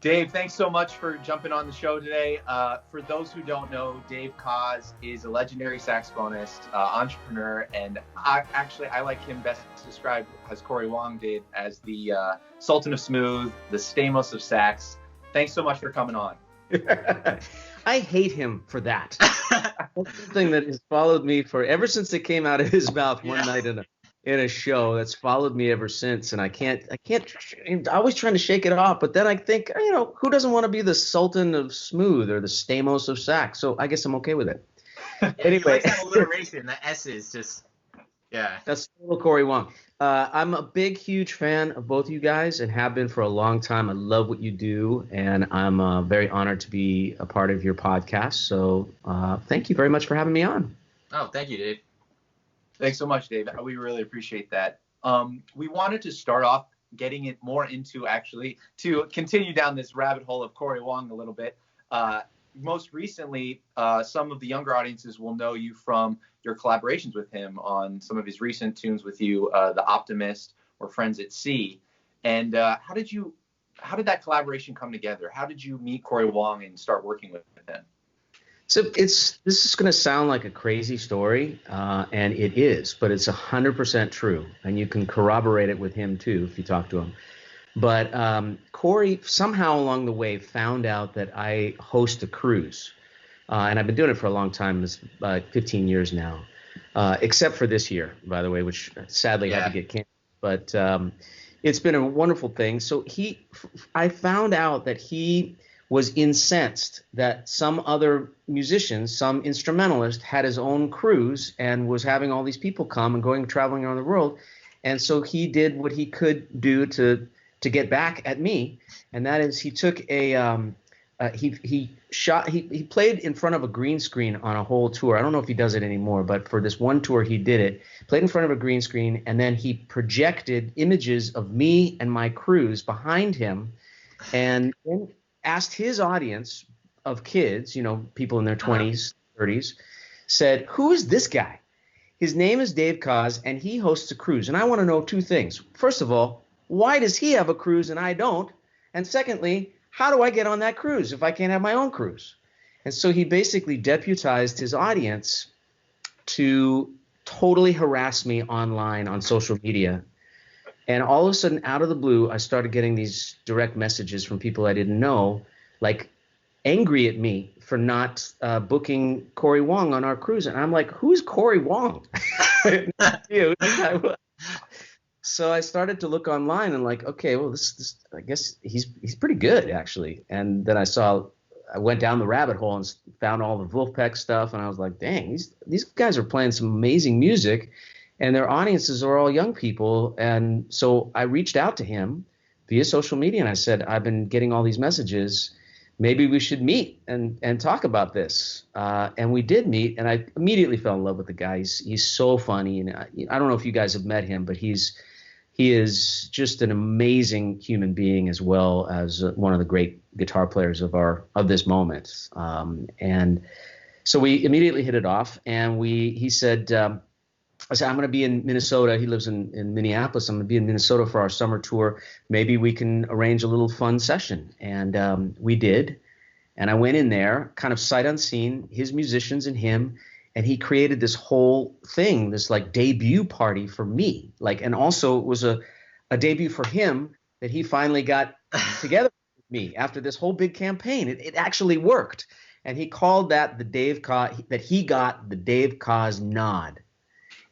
Dave, thanks so much for jumping on the show today. For those who don't know, Dave Koz is a legendary saxophonist, entrepreneur, and I like him best described, as Corey Wong did, as the Sultan of Smooth, the Stamos of Sax. Thanks so much for coming on. I hate him for that. That's something that has followed me ever since it came out of his mouth one night in a show. That's followed me ever since, and I can't. I'm always trying to shake it off, but then I think, who doesn't want to be the Sultan of Smooth or the Stamos of Sax? So I guess I'm okay with it. Anyway, that alliteration, the S is just, yeah. That's little Corey Wong. I'm a huge fan of both of you guys and have been for a long time. I love what you do, and I'm very honored to be a part of your podcast. So thank you very much for having me on. Oh, thank you, Dave. Thanks so much, Dave. We really appreciate that. We wanted to start off getting it more into, actually, to continue down this rabbit hole of Corey Wong a little bit. Most recently, some of the younger audiences will know you from your collaborations with him on some of his recent tunes with you, The Optimist or Friends at Sea. And how did that collaboration come together? How did you meet Corey Wong and start working with him? So this is going to sound like a crazy story, and it is, but it's 100% true, and you can corroborate it with him too if you talk to him. But Corey somehow along the way found out that I host a cruise, and I've been doing it for a long time, 15 years now, except for this year, by the way, which sadly had to get canceled. But it's been a wonderful thing. So I found out that he was incensed that some other musician, some instrumentalist, had his own cruise and was having all these people come and traveling around the world. And so he did what he could do to get back at me, and that is he took he played in front of a green screen on a whole tour. I don't know if he does it anymore, but for this one tour he did it. Played in front of a green screen, and then he projected images of me and my cruise behind him, and then asked his audience of kids, people in their 20s, 30s, said, "Who is this guy? His name is Dave Koz, and he hosts a cruise. And I want to know two things. First of all, why does he have a cruise and I don't? And secondly, how do I get on that cruise if I can't have my own cruise?" And so he basically deputized his audience to totally harass me online on social media. And all of a sudden, out of the blue, I started getting these direct messages from people I didn't know, like angry at me for not booking Corey Wong on our cruise. And I'm like, who's Corey Wong? So I started to look online and like, okay, well, this I guess he's pretty good, actually. And then I went down the rabbit hole and found all the Vulfpeck stuff. And I was like, dang, these guys are playing some amazing music. And their audiences are all young people. And so I reached out to him via social media, and I said, I've been getting all these messages. Maybe we should meet and talk about this. And we did meet, and I immediately fell in love with the guy. He's so funny. And I don't know if you guys have met him, but he is just an amazing human being, as well as one of the great guitar players of this moment. And so we immediately hit it off, and he said, I said, I'm going to be in Minnesota. He lives in Minneapolis. I'm going to be in Minnesota for our summer tour. Maybe we can arrange a little fun session. And we did. And I went in there, kind of sight unseen, his musicians and him. And he created this whole thing, this like debut party for me. And also it was a debut for him that he finally got together with me after this whole big campaign. It actually worked. And he called that he got the Dave Koz nod.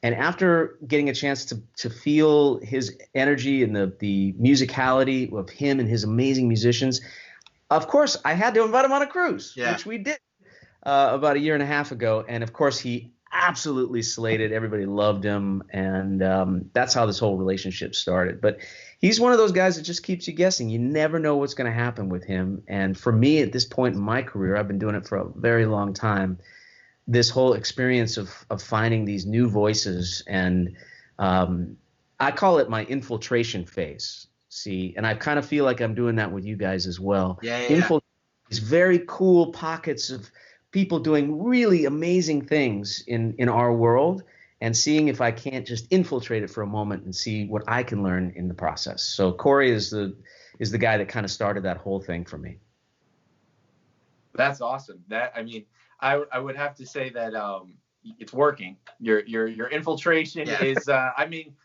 And after getting a chance to feel his energy and the musicality of him and his amazing musicians, of course, I had to invite him on a cruise, which we did about a year and a half ago. And, of course, he absolutely slayed it. Everybody loved him. And that's how this whole relationship started. But he's one of those guys that just keeps you guessing. You never know what's going to happen with him. And for me, at this point in my career, I've been doing it for a very long time. This whole experience of finding these new voices, and I call it my infiltration phase. See, and I kind of feel like I'm doing that with you guys as well. These very cool pockets of people doing really amazing things in our world, and seeing if I can't just infiltrate it for a moment and see what I can learn in the process. So Corey is is the guy that kind of started that whole thing for me. That's awesome. I mean, I would have to say that it's working. Your infiltration is. I mean,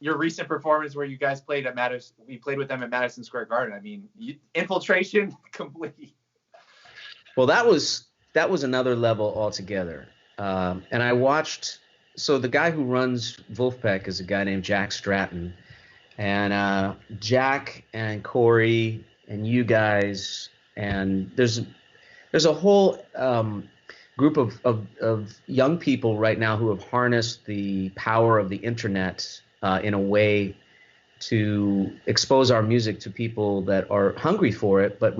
your recent performance where you guys played at we played with them at Madison Square Garden. I mean, infiltration complete. Well, that was another level altogether. And I watched. So the guy who runs Vulfpeck is a guy named Jack Stratton, and Jack and Corey and you guys, and there's a whole group of young people right now who have harnessed the power of the internet in a way to expose our music to people that are hungry for it, but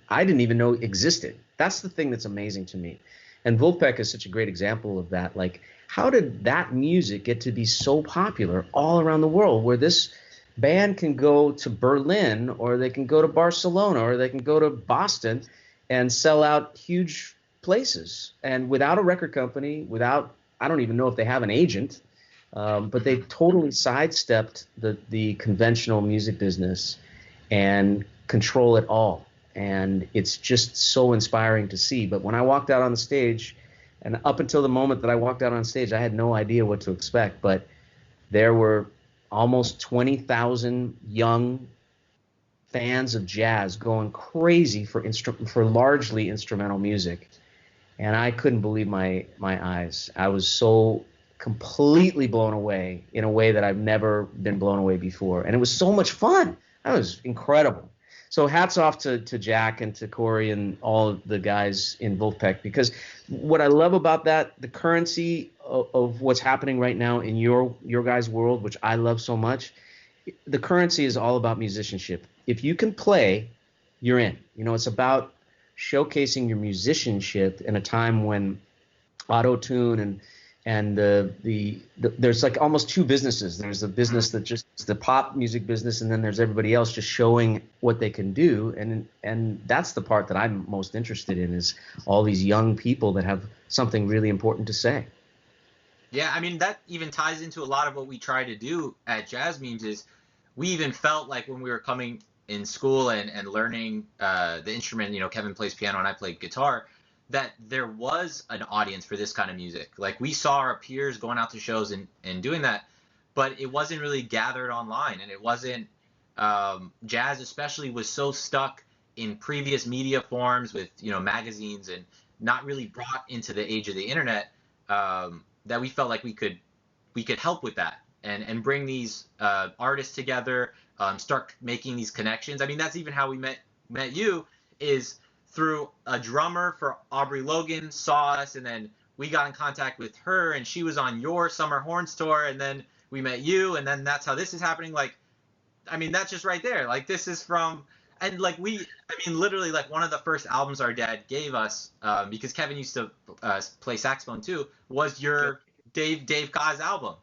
I didn't even know existed. That's the thing that's amazing to me. And Vulfpeck is such a great example of that. Like, how did that music get to be so popular all around the world, where this band can go to Berlin, or they can go to Barcelona, or they can go to Boston and sell out huge places, and without a record company, I don't even know if they have an agent, but they totally sidestepped the conventional music business and control it all. And it's just so inspiring to see. But when I walked out on the stage, and up until the moment that I walked out on stage, I had no idea what to expect. But there were almost 20,000 young fans of jazz going crazy for largely instrumental music. And I couldn't believe my eyes. I was so completely blown away in a way that I've never been blown away before. And it was so much fun. That was incredible. So hats off to Jack and to Corey and all of the guys in Vulfpeck, because what I love about that, the currency of what's happening right now in your guys' world, which I love so much, the currency is all about musicianship. If you can play, you're in. It's about showcasing your musicianship in a time when auto-tune and there's like almost two businesses. There's the business that just is the pop music business, and then there's everybody else just showing what they can do. And that's the part that I'm most interested in, is all these young people that have something really important to say. Yeah, I mean, that even ties into a lot of what we try to do at JazzMemes. Is we even felt like when we were coming in school and learning the instrument, Kevin plays piano and I played guitar, that there was an audience for this kind of music. Like, we saw our peers going out to shows and doing that, but it wasn't really gathered online, and it wasn't jazz especially was so stuck in previous media forms with magazines, and not really brought into the age of the internet, that we felt like we could help with that and bring these artists together, start making these connections. I mean, that's even how we met you, is through a drummer for Aubrey Logan saw us, and then we got in contact with her, and she was on your Summer Horns tour, and then we met you, and then that's how this is happening. Like, I mean, that's just right there. Like, this is from, and like literally, like, one of the first albums our dad gave us, because Kevin used to play saxophone too, was your Dave Kaz album,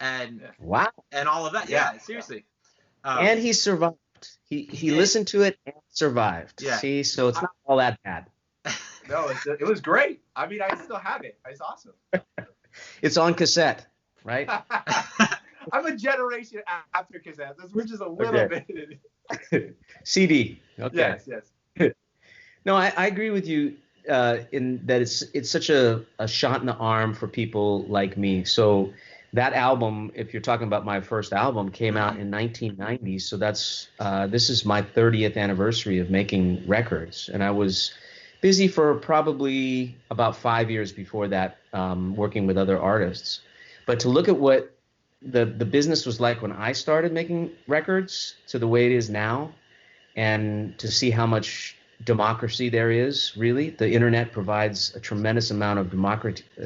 and wow, and all of that. Yeah, seriously. And he survived. He listened to it and survived. Yeah. See, so it's not all that bad. No, it was great. I mean, I still have it. It's awesome. It's on cassette, right? I'm a generation after cassette. We're just a little bit. CD. Okay. Yes. No, I agree with you in that it's such a shot in the arm for people like me. So that album, if you're talking about my first album, came out in 1990. So that's this is my 30th anniversary of making records, and I was busy for probably about 5 years before that, working with other artists. But to look at what the business was like when I started making records to the way it is now, and to see how much democracy there is, really, the internet provides a tremendous amount of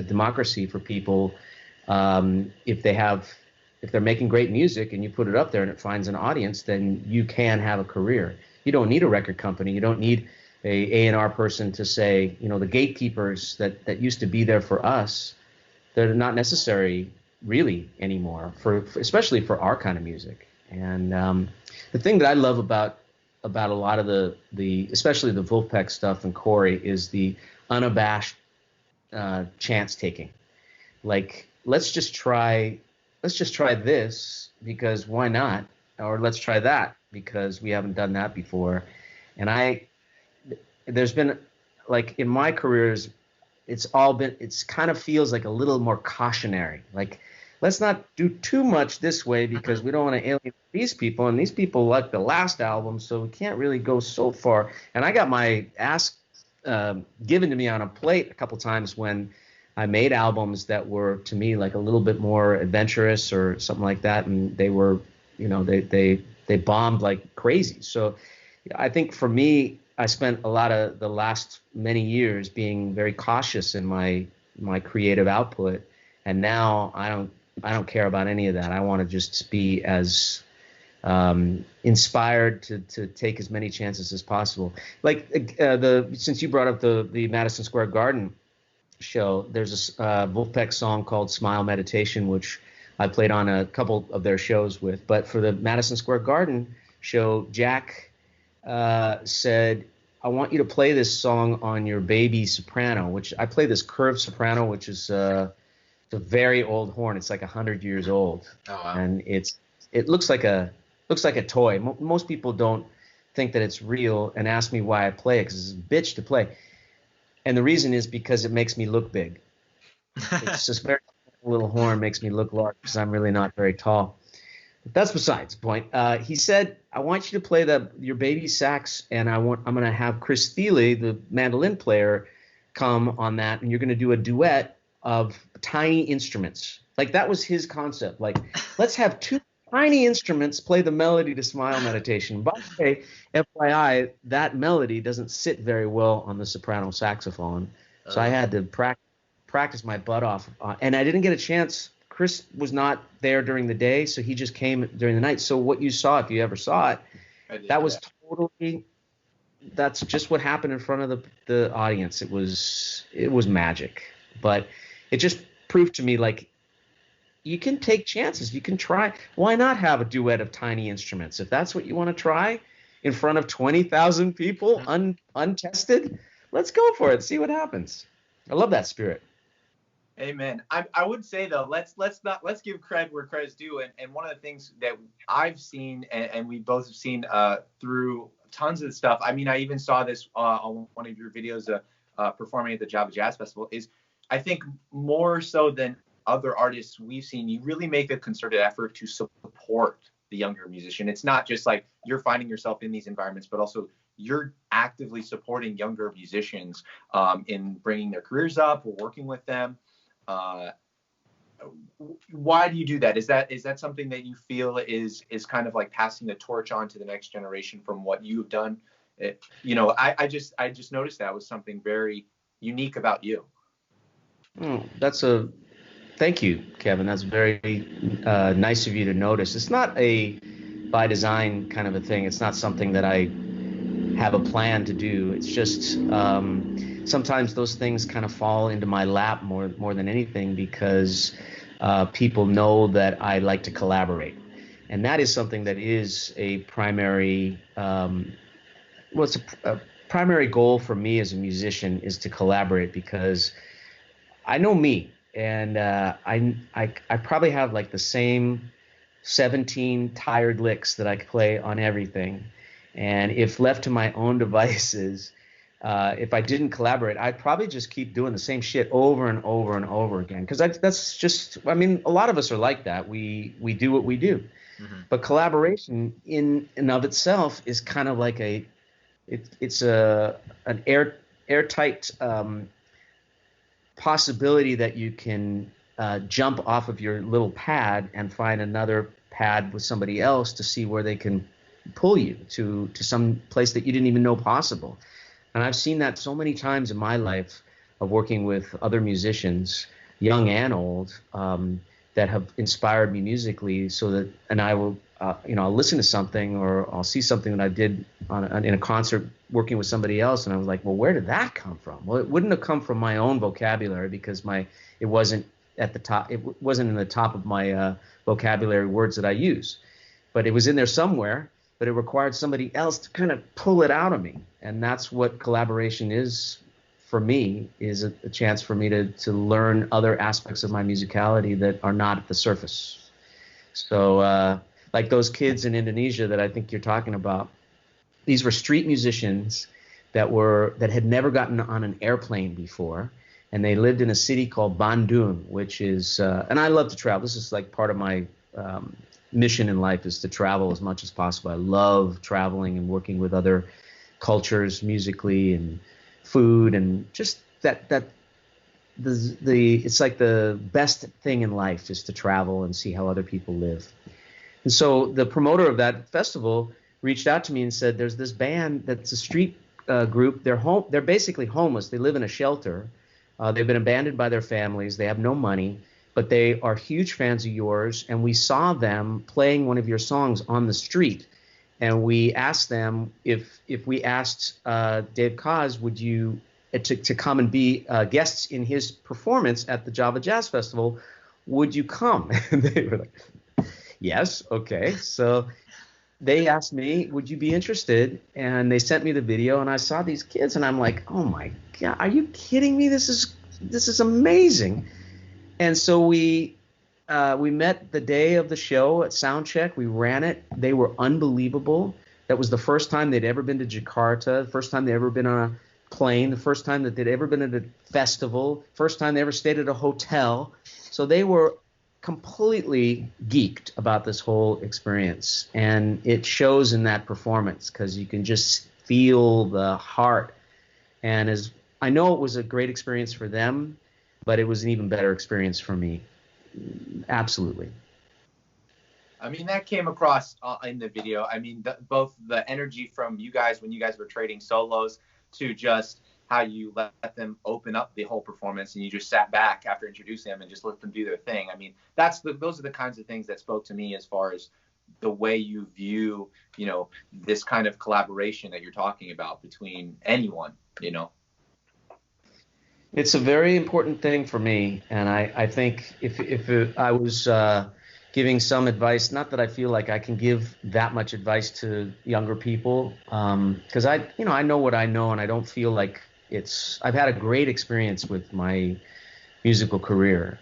democracy for people. If they're making great music and you put it up there and it finds an audience, then you can have a career. You don't need a record company. You don't need a A&R person to say, the gatekeepers that used to be there for us, they're not necessary really anymore, especially for our kind of music. And the thing that I love about a lot of the especially the Vulfpeck stuff and Corey is the unabashed chance taking. Like, let's just try this, because why not? Or let's try that because we haven't done that before. And there's been, like, in my careers, it's kind of feels like a little more cautionary. Like, let's not do too much this way because we don't want to alienate these people, and these people like the last album, so we can't really go so far. And I got my ass given to me on a plate a couple times when I made albums that were, to me, like a little bit more adventurous or something like that, and they were, they bombed like crazy. So I think for me, I spent a lot of the last many years being very cautious in my creative output, and now I don't care about any of that. I want to just be as inspired to take as many chances as possible. Like since you brought up the Madison Square Garden show, there's a Vulfpeck song called "Smile Meditation," which I played on a couple of their shows with. But for the Madison Square Garden show, Jack said, "I want you to play this song on your baby soprano," which I play this curved soprano, which is it's a very old horn. It's like 100 years old. Oh, wow. And it looks like a toy. Most people don't think that it's real and ask me why I play it, because it's a bitch to play. And the reason is because it makes me look big. It's just very little horn makes me look large because I'm really not very tall. But that's besides the point. He said, "I want you to play your baby sax, and I'm going to have Chris Thiele, the mandolin player, come on that, and you're going to do a duet of tiny instruments." Like, that was his concept. Like, let's have two tiny instruments play the melody to Smile Meditation. By the way, FYI, that melody doesn't sit very well on the soprano saxophone, so I had to practice my butt off, and I didn't get a chance. Chris was not there during the day, so he just came during the night. So what you saw, if you ever saw it, that's just what happened in front of the audience. It was magic. But it just proved to me, like, you can take chances. You can try. Why not have a duet of tiny instruments? If that's what you want to try in front of 20,000 people untested, let's go for it. See what happens. I love that spirit. Amen. I would say, though, let's give credit where credit's due. And one of the things that I've seen, and we both have seen through tons of stuff. I mean, I even saw this on one of your videos performing at the Java Jazz Festival. Is, I think, more so than other artists we've seen, you really make a concerted effort to support the younger musician. It's not just like you're finding yourself in these environments, but also you're actively supporting younger musicians in bringing their careers up or working with them. Why do you do that? Is that something that you feel is kind of like passing the torch on to the next generation from what you've done? I just noticed that was something very unique about you. Thank you, Kevin. That's very nice of you to notice. It's not a by design kind of a thing. It's not something that I have a plan to do. It's just sometimes those things kind of fall into my lap more than anything, because people know that I like to collaborate, and that is something that is a primary it's a primary goal for me as a musician, is to collaborate, because I know me, and I probably have like the same 17 tired licks that I could play on everything. And if left to my own devices, if I didn't collaborate, I'd probably just keep doing the same shit over and over and over again. Because that's just, I mean, a lot of us are like that. We do what we do. Mm-hmm. But collaboration in and of itself is kind of like it's an airtight possibility that you can jump off of your little pad and find another pad with somebody else to see where they can pull you to some place that you didn't even know possible. And I've seen that so many times in my life of working with other musicians, young and old, that have inspired me musically, so that, and I will, I'll listen to something, or I'll see something that I did in a concert working with somebody else, and I was like, well, where did that come from? Well, it wouldn't have come from my own vocabulary, because it wasn't at the top. It wasn't in the top of my vocabulary words that I use, but it was in there somewhere. But it required somebody else to kind of pull it out of me, and that's what collaboration is for me, is a chance for me to learn other aspects of my musicality that are not at the surface. So like those kids in Indonesia that I think you're talking about. These were street musicians that had never gotten on an airplane before, and they lived in a city called Bandung, which is and I love to travel. This is like part of my mission in life, is to travel as much as possible. I love traveling and working with other cultures musically and food, and just it's like the best thing in life is to travel and see how other people live. And so the promoter of that festival reached out to me and said, there's this band that's a street group. They're basically homeless. They live in a shelter. They've been abandoned by their families. They have no money, but they are huge fans of yours. And we saw them playing one of your songs on the street. And we asked them if we asked Dave Koz, would you to come and be guests in his performance at the Java Jazz Festival, would you come? And they were like, yes, okay. So they asked me, would you be interested? And they sent me the video, and I saw these kids, and I'm like, oh my God, are you kidding me? This is amazing. And so we met the day of the show at Soundcheck. We ran it. They were unbelievable. That was the first time they'd ever been to Jakarta, the first time they'd ever been on a plane, the first time that they'd ever been at a festival, first time they ever stayed at a hotel. So they were completely geeked about this whole experience. And it shows in that performance, because you can just feel the heart. And as I know it was a great experience for them, but it was an even better experience for me. Absolutely. I mean, that came across in the video. I mean, both the energy from you guys when you guys were trading solos, to just how you let them open up the whole performance, and you just sat back after introducing them and just let them do their thing. I mean, those are the kinds of things that spoke to me as far as the way you view, this kind of collaboration that you're talking about between anyone, It's a very important thing for me, and I think if I was giving some advice, not that I feel like I can give that much advice to younger people, because I know what I know, and I don't feel like I've had a great experience with my musical career,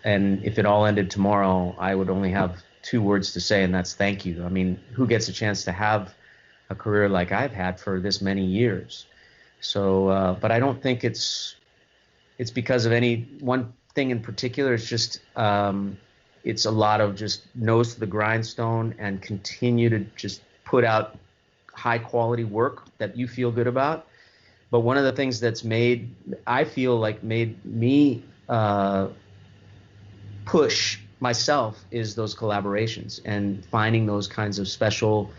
and if it all ended tomorrow, I would only have 2 words to say, and that's thank you. I mean, who gets a chance to have a career like I've had for this many years? So, but I don't think it's because of any one thing in particular. It's just it's a lot of just nose to the grindstone and continue to just put out high quality work that you feel good about. But one of the things that's made me push myself is those collaborations and finding those kinds of special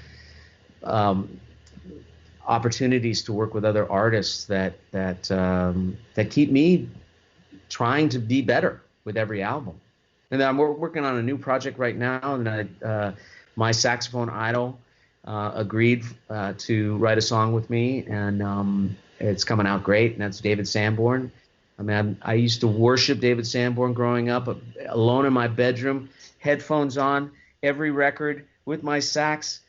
opportunities to work with other artists that keep me trying to be better with every album. And then I'm working on a new project right now, and my saxophone idol agreed to write a song with me, and it's coming out great, and that's David Sanborn. I mean, I used to worship David Sanborn growing up, alone in my bedroom, headphones on, every record with my sax,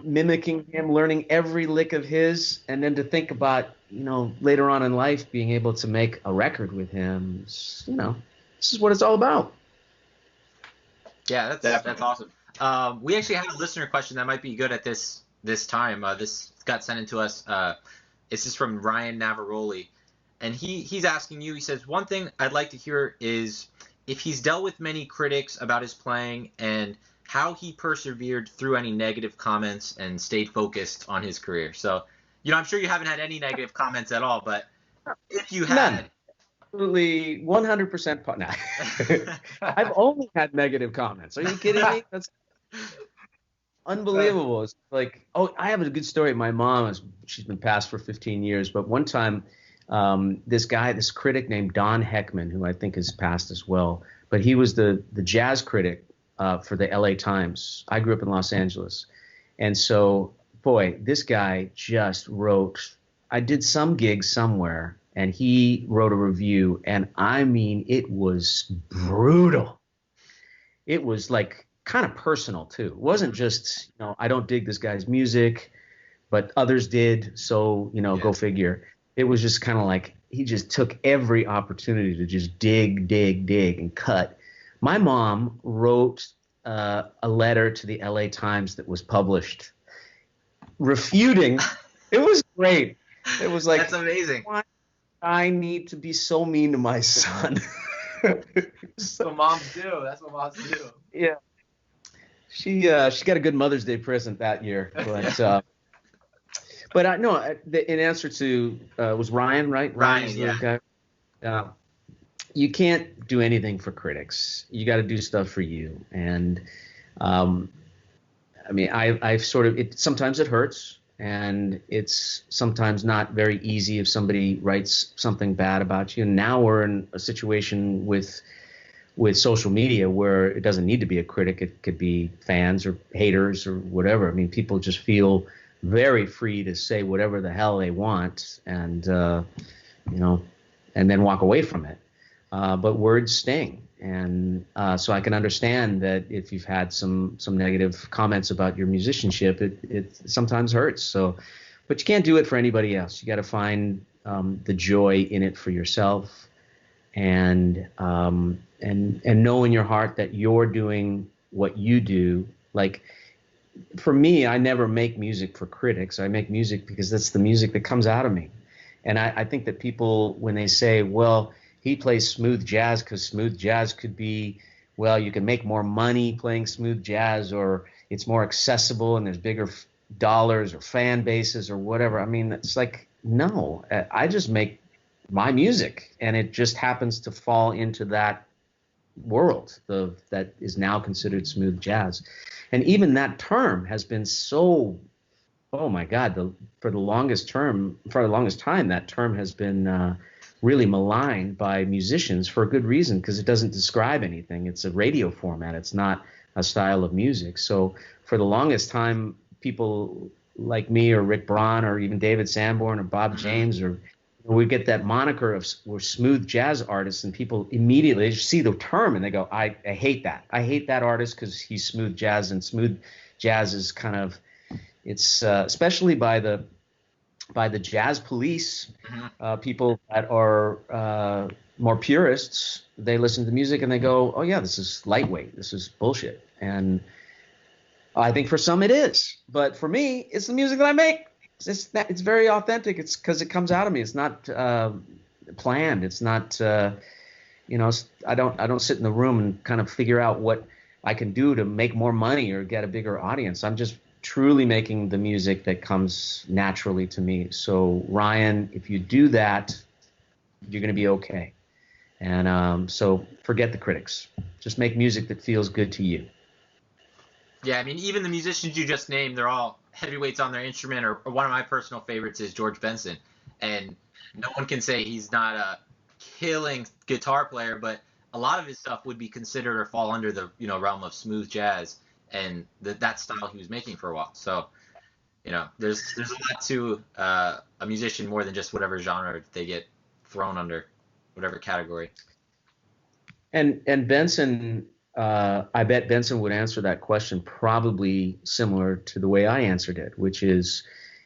mimicking him, learning every lick of his, and then to think about, later on in life being able to make a record with him, this is what it's all about. Yeah, that's awesome. We actually had a listener question that might be good at this time. This got sent in to us. This is from Ryan Navaroli, and he's asking you. He says, one thing I'd like to hear is if he's dealt with many critics about his playing and how he persevered through any negative comments and stayed focused on his career. So, I'm sure you haven't had any negative comments at all, but if you had. None. Absolutely 100% no. I've only had negative comments. Are you kidding me? That's unbelievable. It's like, I have a good story. My mom she's been passed for 15 years, but one time this critic named Don Heckman, who I think has passed as well, but he was the jazz critic for the LA Times. I grew up in Los Angeles. And so, boy, this guy just wrote, I did some gigs somewhere, and he wrote a review, and I mean, it was brutal. It was like kind of personal too. It wasn't just, I don't dig this guy's music, but others did. So, go figure. It was just kind of like he just took every opportunity to just dig and cut. My mom wrote a letter to the LA Times that was published refuting. It was great. It was like, that's amazing. Why do I need to be so mean to my son? That's what moms do. That's what moms do. Yeah. She got a good Mother's Day present that year, but in answer to was Ryan, right? Ryan, yeah. The guy. You can't do anything for critics. You got to do stuff for you. And I mean, I've sort of sometimes it hurts, and it's sometimes not very easy if somebody writes something bad about you. And now we're in a situation with social media where it doesn't need to be a critic. It could be fans or haters or whatever. I mean, people just feel very free to say whatever the hell they want, and and then walk away from it. But words sting, and so I can understand that if you've had some negative comments about your musicianship, it sometimes hurts. So, but you can't do it for anybody else. You got to find the joy in it for yourself, and know in your heart that you're doing what you do. Like, for me, I never make music for critics. I make music because that's the music that comes out of me. And I think that people, when they say, well, he plays smooth jazz because smooth jazz could be, well, you can make more money playing smooth jazz, or it's more accessible and there's bigger dollars or fan bases or whatever. I mean, it's like, no, I just make my music, and it just happens to fall into that world that is now considered smooth jazz. And even that term has been so, oh my God, for the longest time, that term has been really maligned by musicians for a good reason, because it doesn't describe anything. It's a radio format. It's not a style of music. So for the longest time, people like me or Rick Braun or even David Sanborn or Bob James, or we get that moniker of we're smooth jazz artists, and people immediately just see the term and they go, I hate that. I hate that artist because he's smooth jazz, and smooth jazz is kind of, it's especially by the jazz police, people that are more purists. They listen to the music and they go, oh yeah, this is lightweight, this is bullshit. And I think for some it is, but for me, it's the music that I make. It's very authentic. It's because it comes out of me. It's not planned. It's not I don't sit in the room and kind of figure out what I can do to make more money or get a bigger audience. I'm just truly making the music that comes naturally to me. So Ryan, if you do that, you're going to be okay. And so forget the critics. Just make music that feels good to you. Yeah, I mean, even the musicians you just named, they're all heavyweights on their instrument, or one of my personal favorites is George Benson. And no one can say he's not a killing guitar player, but a lot of his stuff would be considered or fall under the realm of smooth jazz, and that style he was making for a while. So, there's a lot to a musician more than just whatever genre they get thrown under, whatever category. And Benson, I bet Benson would answer that question probably similar to the way I answered it, which is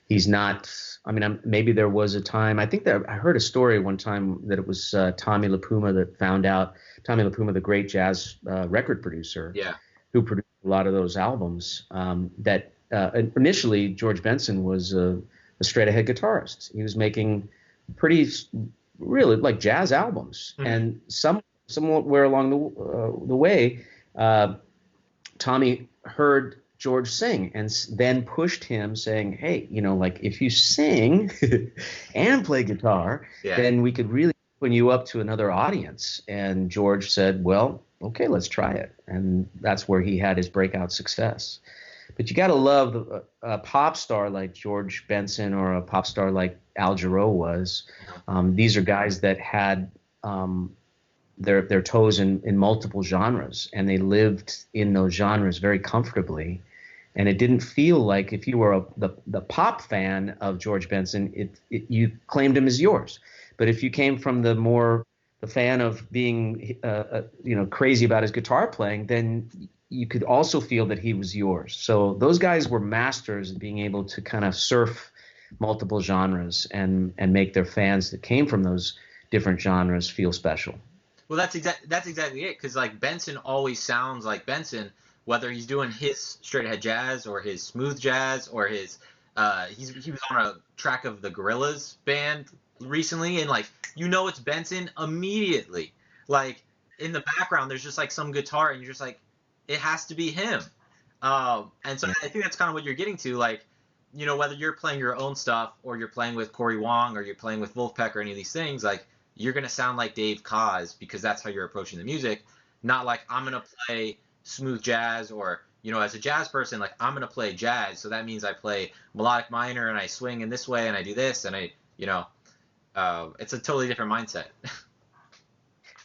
he's not. I mean, maybe there was a time. I think that I heard a story one time that it was Tommy LaPuma that found out. Tommy LaPuma, the great jazz record producer, who produced a lot of those albums. That initially George Benson was a straight ahead guitarist. He was making really like jazz albums, and somewhere along the way, Tommy heard George sing and then pushed him, saying, hey, like if you sing and play guitar, then we could really open you up to another audience. And George said, well, okay, let's try it. And that's where he had his breakout success. But you got to love a pop star like George Benson or a pop star like Al Jarreau was. These are guys that had their toes in multiple genres, and they lived in those genres very comfortably. And it didn't feel like, if you were the pop fan of George Benson, you claimed him as yours. But if you came from the fan of being crazy about his guitar playing, then you could also feel that he was yours. So those guys were masters at being able to kind of surf multiple genres and make their fans that came from those different genres feel special. Well, that's exactly it, because like Benson always sounds like Benson, whether he's doing his straight ahead jazz or his smooth jazz or his he was on a track of the Gorillaz band recently, and like it's Benson immediately. Like in the background, there's just like some guitar, and you're just like, it has to be him. And so I think that's kind of what you're getting to, like, whether you're playing your own stuff or you're playing with Corey Wong or you're playing with Vulfpeck or any of these things, like you're gonna sound like Dave Koz because that's how you're approaching the music, not like I'm gonna play smooth jazz or as a jazz person, like I'm gonna play jazz, so that means I play melodic minor and I swing in this way and I do this and I it's a totally different mindset.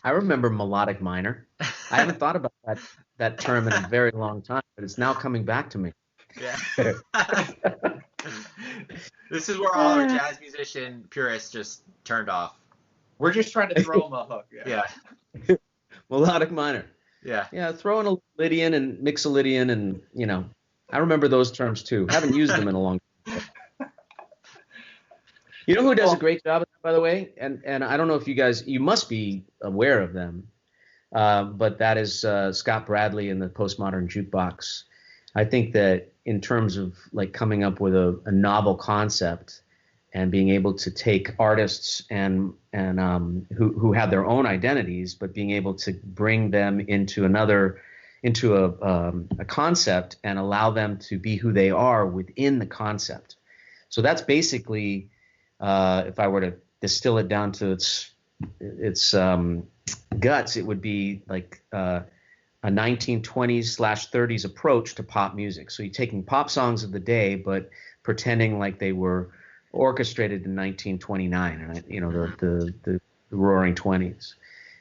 I remember melodic minor. I haven't thought about that term in a very long time, but it's now coming back to me. Yeah. This is where all our jazz musician purists just turned off. We're just trying to throw them a hook. Yeah. Melodic minor. Yeah. Yeah, throw in a Lydian and Mixolydian and, I remember those terms too. Haven't used them in a long time. You know who does a great job of that, by the way? And I don't know if you must be aware of them, but that is Scott Bradley and the Postmodern Jukebox. I think that in terms of like coming up with a novel concept and being able to take artists and who have their own identities, but being able to bring them into a concept and allow them to be who they are within the concept. So that's basically, if I were to distill it down to its guts, it would be like a 1920s/30s approach to pop music. So you're taking pop songs of the day, but pretending like they were orchestrated in 1929, and the Roaring Twenties.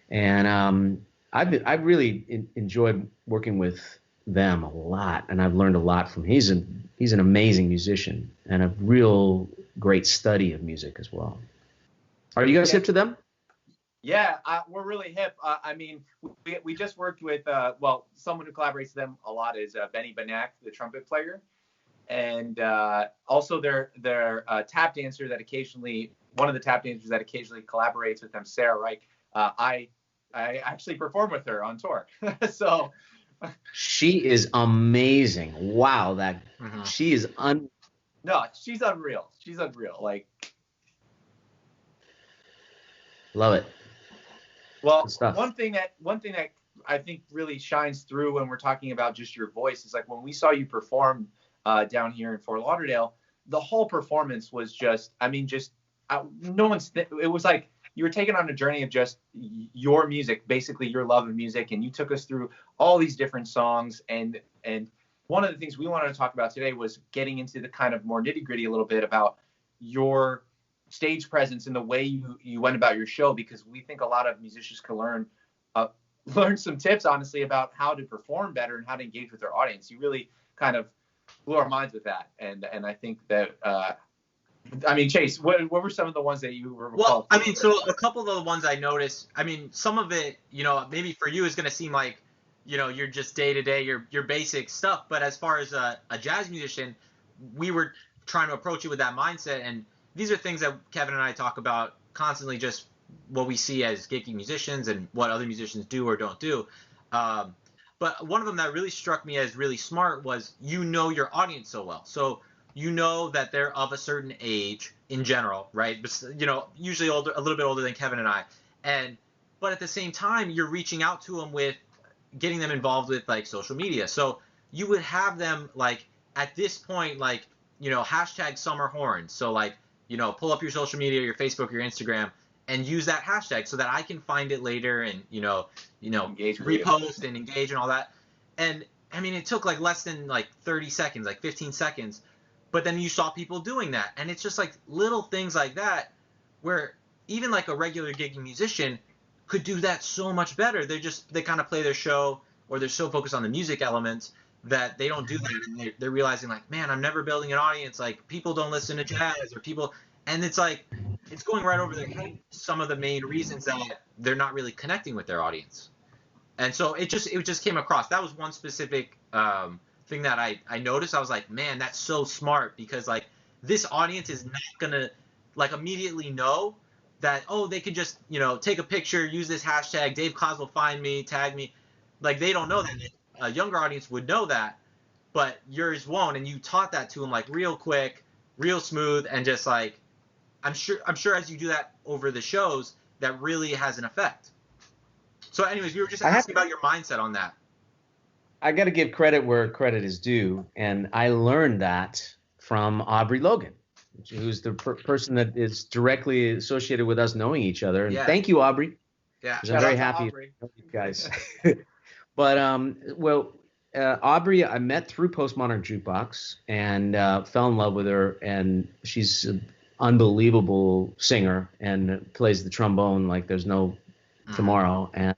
And I've really enjoyed working with them a lot, and I've learned a lot from him. He's an amazing musician and a real great study of music as well. Are you guys hip to them? Yeah, we're really hip. I mean, we just worked with, someone who collaborates with them a lot is Benny Benack, the trumpet player. And also their tap dancer one of the tap dancers that occasionally collaborates with them, Sarah Reich. I actually perform with her on tour. So she is amazing. Wow, she is No, she's unreal. She's unreal. Like, love it. Well, one thing that I think really shines through when we're talking about just your voice is like when we saw you perform down here in Fort Lauderdale, the whole performance was just, it was like you were taken on a journey of just your music, basically your love of music, and you took us through all these different songs. And one of the things we wanted to talk about today was getting into the kind of more nitty gritty a little bit about your stage presence and the way you went about your show, because we think a lot of musicians can learn some tips, honestly, about how to perform better and how to engage with their audience. You really kind of blew our minds with that, and I think that Chase, what were some of the ones that you were? Well, so a couple of the ones I noticed. Some of it, maybe for you is going to seem like, you're just day to day, your basic stuff. But as far as a jazz musician, we were trying to approach it with that mindset, and these are things that Kevin and I talk about constantly, just what we see as gigging musicians and what other musicians do or don't do. But one of them that really struck me as really smart was your audience so well. So that they're of a certain age in general, right? But, usually a little bit older than Kevin and I. But at the same time, you're reaching out to them with getting them involved with like social media. So you would have them like at this point, like, hashtag summer horns. So like, pull up your social media, your Facebook, your Instagram, and use that hashtag so that I can find it later and, engage, repost and engage and all that. And it took like less than like 30 seconds, like 15 seconds. But then you saw people doing that. And it's just like little things like that where even like a regular gigging musician could do that so much better. They kind of play their show, or they're so focused on the music elements that they don't do that. And they're realizing like, man, I'm never building an audience. Like people don't listen to jazz, or people, and it's like, it's going right over their head. Some of the main reasons that they're not really connecting with their audience. And so it just came across. That was one specific thing that I noticed. I was like, man, that's so smart, because like this audience is not gonna like immediately know that, oh, they could just, take a picture, use this hashtag, Dave Koz will find me, tag me. Like they don't know that. a younger audience would know that, but yours won't, and you taught that to them like real quick, real smooth, and just like I'm sure as you do that over the shows, that really has an effect. So anyways, we were just asking about your mindset on that. I got to give credit where credit is due, and I learned that from Aubrey Logan, who's the person that is directly associated with us knowing each other. And thank you, Aubrey. Yeah, I'm very happy to know you guys. But Aubrey, I met through Postmodern Jukebox and fell in love with her, and she's an unbelievable singer and plays the trombone like there's no tomorrow. And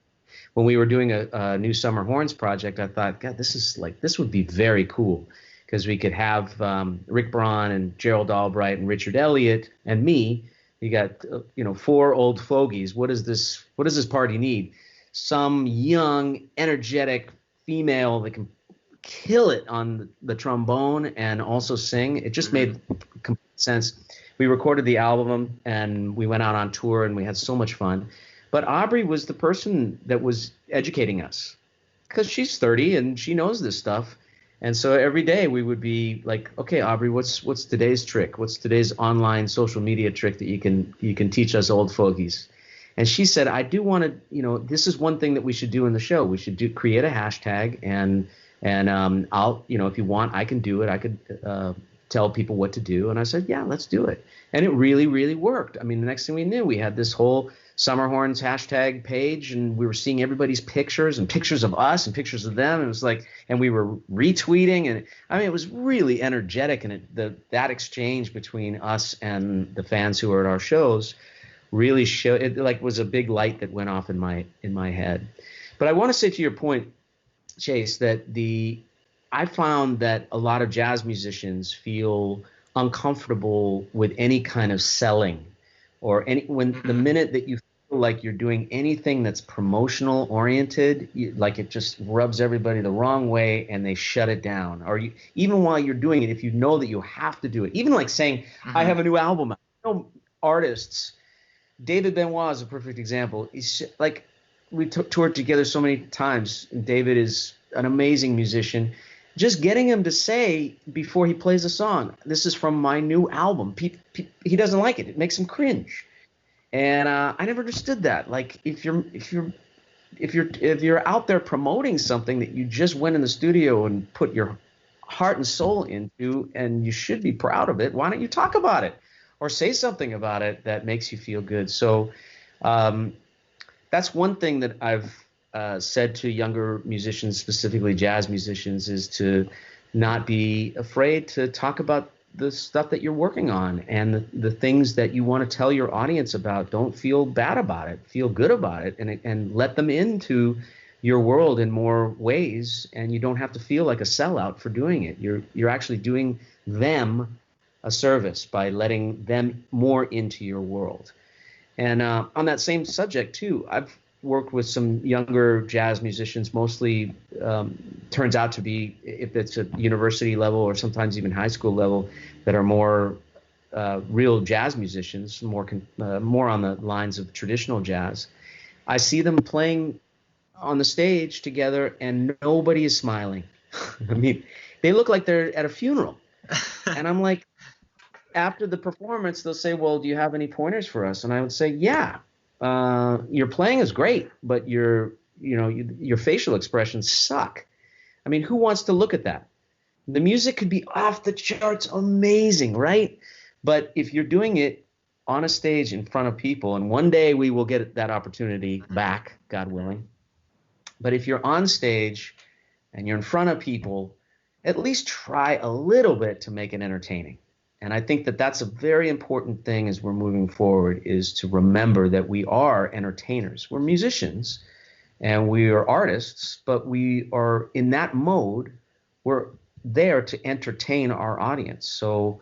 when we were doing a new Summer Horns project, I thought, God, this would be very cool, because we could have Rick Braun and Gerald Albright and Richard Elliott and me. You got 4 old fogies. What does this party need? Some young, energetic female that can kill it on the trombone and also sing. It just made complete sense. We recorded the album and we went out on tour and we had so much fun. But Aubrey was the person that was educating us, because she's 30 and she knows this stuff. And so every day we would be like, okay, Aubrey, what's today's trick? What's today's online social media trick that you can teach us old fogies? And she said, I do want to, this is one thing that we should do in the show. We should create a hashtag, and I'll, if you want, I can do it. I could tell people what to do. And I said, yeah, let's do it. And it really, really worked. I mean, the next thing we knew, we had this whole Summer Horns hashtag page, and we were seeing everybody's pictures and pictures of us and pictures of them. It was like, and we were retweeting, and I mean, it was really energetic. And that exchange between us and the fans who were at our shows really showed. It like was a big light that went off in my head. But I want to say to your point, Chase, that I found that a lot of jazz musicians feel uncomfortable with any kind of selling, or the minute that you feel like you're doing anything that's promotional oriented, like it just rubs everybody the wrong way and they shut it down. Or even while you're doing it, if you know that you have to do it, even like saying, I have a new album out. Artists, David Benoit is a perfect example. He's like, we toured together so many times. David is an amazing musician. Just getting him to say before he plays a song, this is from my new album. He doesn't like it. It makes him cringe. And I never understood that. Like if you're out there promoting something that you just went in the studio and put your heart and soul into, and you should be proud of it, why don't you talk about it or say something about it that makes you feel good? So that's one thing that I've said to younger musicians, specifically jazz musicians, is to not be afraid to talk about the stuff that you're working on and the things that you want to tell your audience about. Don't feel bad about it. Feel good about it, and let them into your world in more ways. And you don't have to feel like a sellout for doing it. You're actually doing them a service by letting them more into your world. And on that same subject too, I've worked with some younger jazz musicians, mostly turns out to be, if it's at university level or sometimes even high school level, that are more real jazz musicians, more on the lines of traditional jazz. I see them playing on the stage together and nobody is smiling. I mean, they look like they're at a funeral. And I'm like, after the performance, they'll say, well, do you have any pointers for us? And I would say, yeah. Your playing is great, but your facial expressions suck. I mean, who wants to look at that? The music could be off the charts amazing, right? But if you're doing it on a stage in front of people, and one day we will get that opportunity back, God willing. But if you're on stage and you're in front of people, at least try a little bit to make it entertaining. And I think that that's a very important thing as we're moving forward, is to remember that we are entertainers. We're musicians and we are artists, but we are in that mode. We're there to entertain our audience. So,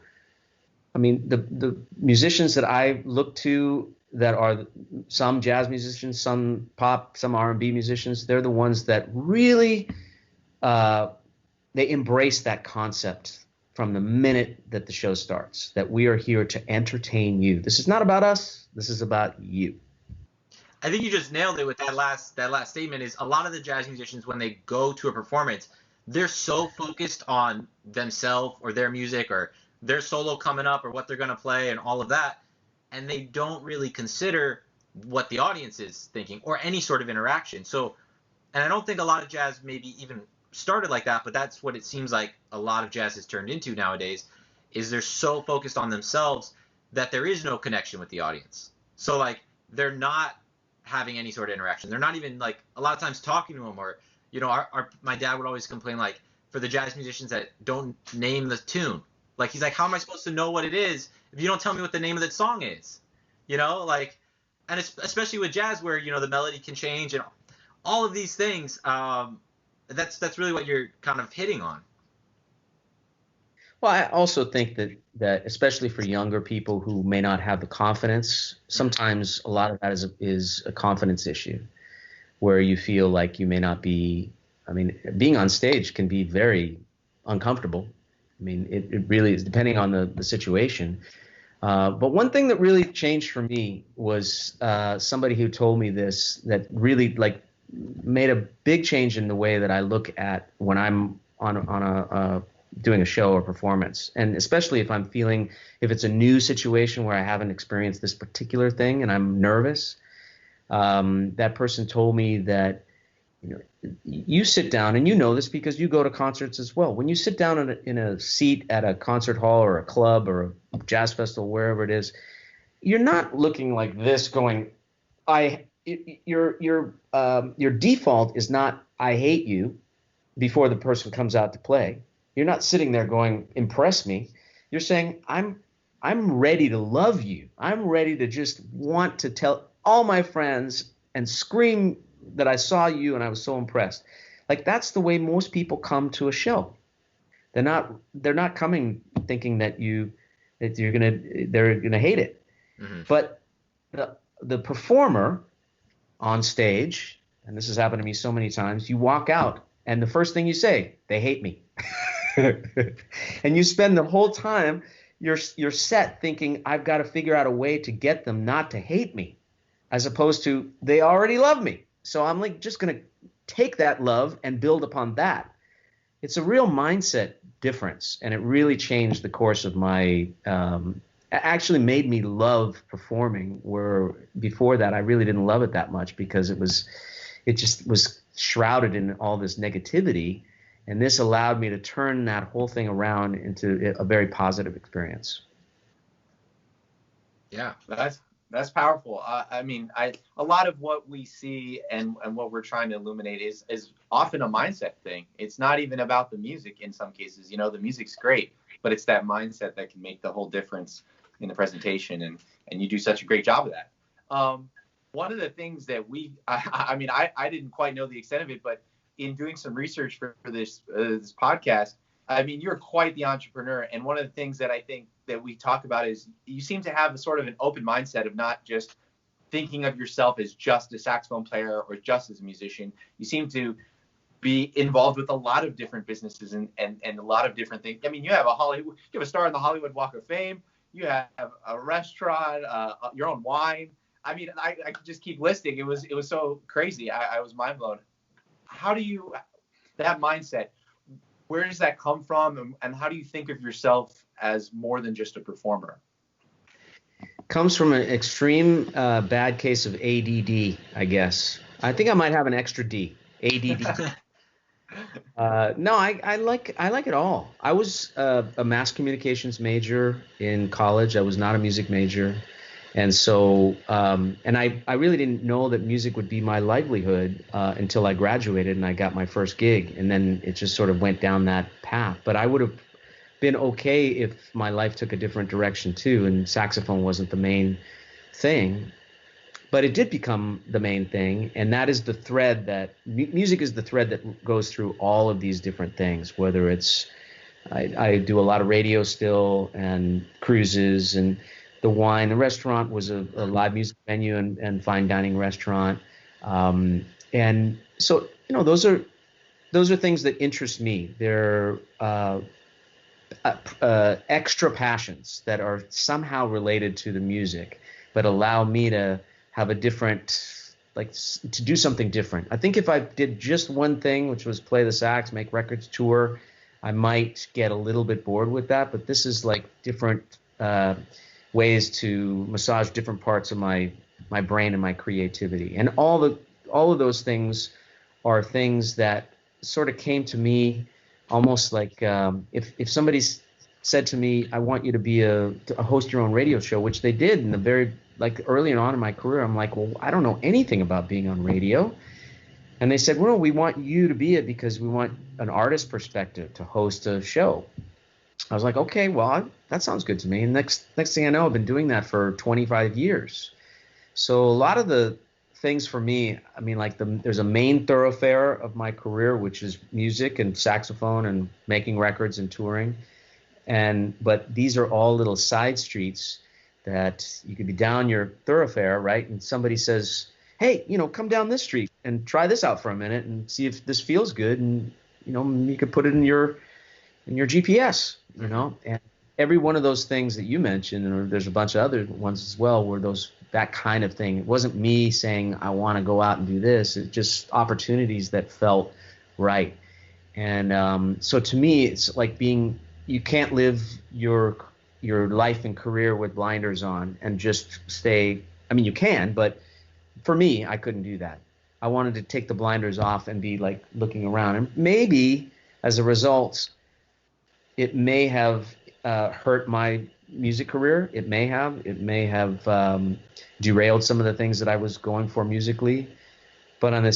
I mean, the musicians that I look to that are some jazz musicians, some pop, some R&B musicians, they're the ones that really, they embrace that concept from the minute that the show starts, that we are here to entertain you. This is not about us. This is about you. I think you just nailed it with that last statement. Is a lot of the jazz musicians, when they go to a performance, they're so focused on themselves or their music or their solo coming up or what they're going to play and all of that, and they don't really consider what the audience is thinking or any sort of interaction. So, and I don't think a lot of jazz maybe even started like that, but that's what it seems like a lot of jazz has turned into nowadays, is they're so focused on themselves that there is no connection with the audience. So like they're not having any sort of interaction. They're not even like a lot of times talking to them, or you know, my dad would always complain like for the jazz musicians that don't name the tune. Like he's like, how am I supposed to know what it is if you don't tell me what the name of that song is? You know, like, and especially with jazz where, you know, the melody can change and all of these things. That's really what you're kind of hitting on. Well, I also think that especially for younger people who may not have the confidence, sometimes a lot of that is a confidence issue, where you feel like you may not be. I mean, being on stage can be very uncomfortable. I mean, it really is, depending on the situation. But one thing that really changed for me was somebody who told me this, that really like made a big change in the way that I look at when I'm on a doing a show or performance, and especially if it's a new situation where I haven't experienced this particular thing and I'm nervous. That person told me that, you know, you sit down, and you know this because you go to concerts as well. When you sit down in a seat at a concert hall or a club or a jazz festival, wherever it is, you're not looking like this going, your default is not, I hate you, before the person comes out to play. You're not sitting there going, impress me. You're saying, I'm ready to love you. I'm ready to just want to tell all my friends and scream that I saw you and I was so impressed. Like, that's the way most people come to a show. They're not coming thinking that they're gonna hate it. Mm-hmm. But the performer on stage, and this has happened to me so many times, you walk out and the first thing you say, they hate me. And you spend the whole time you're set thinking, I've got to figure out a way to get them not to hate me, as opposed to they already love me. So I'm like just going to take that love and build upon that. It's a real mindset difference, and it really changed the course of my actually made me love performing, where before that I really didn't love it that much because it just was shrouded in all this negativity. And this allowed me to turn that whole thing around into a very positive experience. Yeah, that's powerful. I mean, a lot of what we see and what we're trying to illuminate is often a mindset thing. It's not even about the music in some cases. You know, the music's great, but it's that mindset that can make the whole difference in the presentation. And you do such a great job of that. One of the things that I didn't quite know the extent of it, but in doing some research for this podcast, I mean, you're quite the entrepreneur. And one of the things that I think that we talk about is you seem to have a sort of an open mindset of not just thinking of yourself as just a saxophone player or just as a musician. You seem to be involved with a lot of different businesses and a lot of different things. I mean, you have a star in the Hollywood Walk of Fame. You have a restaurant, your own wine. I mean, I could just keep listing. It was so crazy. I was mind blown. How do you, that mindset, where does that come from? And how do you think of yourself as more than just a performer? Comes from an extreme bad case of ADD, I guess. I think I might have an extra D, ADD. No, I like it all. I was a mass communications major in college. I was not a music major. And so, and I really didn't know that music would be my livelihood until I graduated and I got my first gig. And then it just sort of went down that path. But I would have been okay if my life took a different direction too, and saxophone wasn't the main thing. But it did become the main thing, and that is the thread that music is the thread that goes through all of these different things. Whether it's I do a lot of radio still and cruises and the wine. The restaurant was a live music venue and fine dining restaurant, and so those are things that interest me. They're extra passions that are somehow related to the music, but allow me to have a different to do something different. I think if I did just one thing, which was play the sax, make records, tour, I might get a little bit bored with that. But this is like different ways to massage different parts of my brain and my creativity. And all of those things are things that sort of came to me almost like if somebody said to me, I want you to be a host your own radio show, which they did in the very, like, early on in my career. I'm like, well, I don't know anything about being on radio. And they said, well, we want you to be it because we want an artist perspective to host a show. I was like, okay, well, that sounds good to me. And next thing I know, I've been doing that for 25 years. So a lot of the things for me, I mean, like there's a main thoroughfare of my career, which is music and saxophone and making records and touring. But these are all little side streets that you could be down your thoroughfare, right? And somebody says, hey, come down this street and try this out for a minute and see if this feels good. And, you could put it in your GPS, and every one of those things that you mentioned, and there's a bunch of other ones as well, were that kind of thing. It wasn't me saying, I want to go out and do this. It's just opportunities that felt right. And so to me, it's like you can't live your life and career with blinders on and just stay. I mean, you can, but for me, I couldn't do that. I wanted to take the blinders off and be like looking around. And maybe as a result, it may have hurt my music career. It may have derailed some of the things that I was going for musically. But by the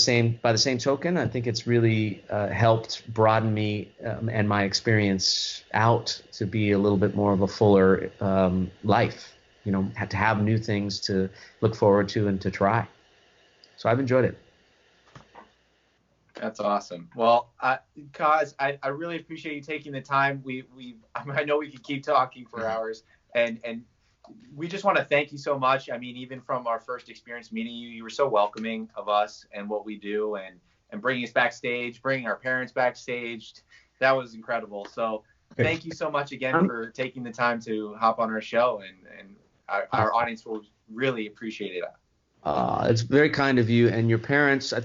same token, I think it's really helped broaden me and my experience out to be a little bit more of a fuller life. Had to have new things to look forward to and to try. So I've enjoyed it. That's awesome. Well, Kaz, I really appreciate you taking the time. I know we could keep talking for hours, and we just want to thank you so much. I mean, even from our first experience meeting you, you were so welcoming of us and what we do, and bringing us backstage, bringing our parents backstage. That was incredible. So thank you so much again for taking the time to hop on our show, and our audience will really appreciate it. It's very kind of you. And your parents, I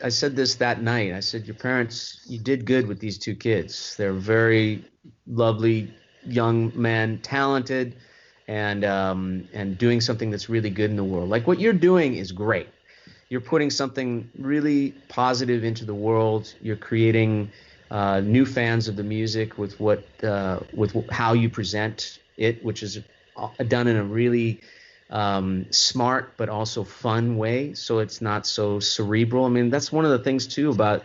said this that night. I said, your parents, you did good with these two kids. They're very lovely young men, talented, and doing something that's really good in the world. Like what you're doing is great. You're putting something really positive into the world. You're creating new fans of the music with how you present it, which is done in a really smart but also fun way, so it's not so cerebral. I mean, that's one of the things too about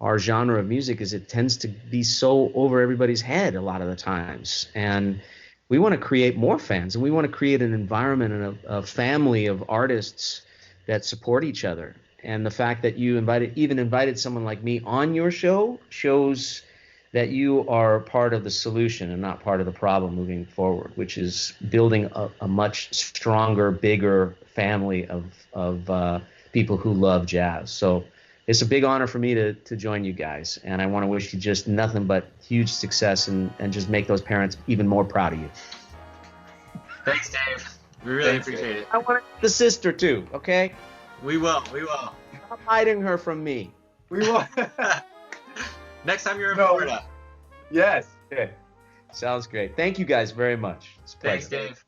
our genre of music, is it tends to be so over everybody's head a lot of the times. And we want to create more fans, and we want to create an environment and a family of artists that support each other. And the fact that you invited someone like me on your show shows that you are part of the solution and not part of the problem moving forward, which is building a much stronger, bigger family of people who love jazz. So it's a big honor for me to join you guys, and I want to wish you just nothing but huge success and just make those parents even more proud of you. Thanks, Dave. We really appreciate it. I want the sister too, okay? We will. Stop hiding her from me. We will. Next time you're in Florida. Yes. Okay. Sounds great. Thank you guys very much. It's a pleasure. Thanks, Dave.